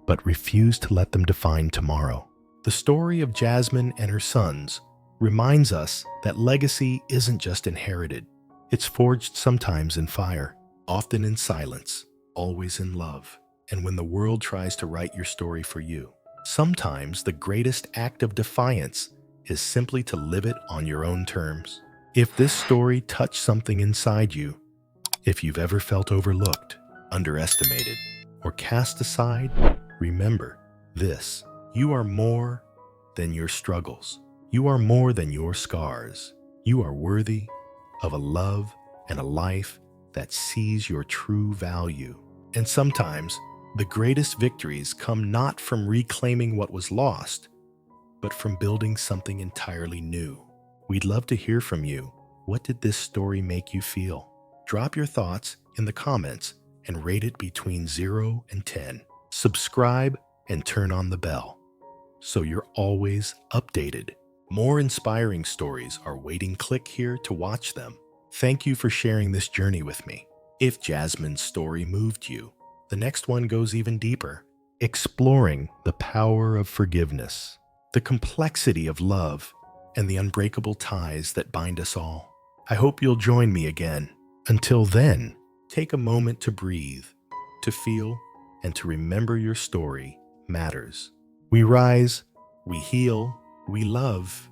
but refuse to let them define tomorrow. The story of Jasmine and her sons reminds us that legacy isn't just inherited. It's forged sometimes in fire, often in silence, always in love. And when the world tries to write your story for you, sometimes the greatest act of defiance is simply to live it on your own terms. If this story touched something inside you, if you've ever felt overlooked, underestimated, or cast aside, remember this: you are more than your struggles. You are more than your scars. You are worthy of a love and a life that sees your true value. And sometimes, the greatest victories come not from reclaiming what was lost, but from building something entirely new. We'd love to hear from you. What did this story make you feel? Drop your thoughts in the comments and rate it between 0 and 10. Subscribe and turn on the bell so you're always updated. More inspiring stories are waiting. Click here to watch them. Thank you for sharing this journey with me. If Jasmine's story moved you, the next one goes even deeper, exploring the power of forgiveness, the complexity of love, and the unbreakable ties that bind us all. I hope you'll join me again. Until then, take a moment to breathe, to feel, and to remember your story matters. We rise, we heal, we love,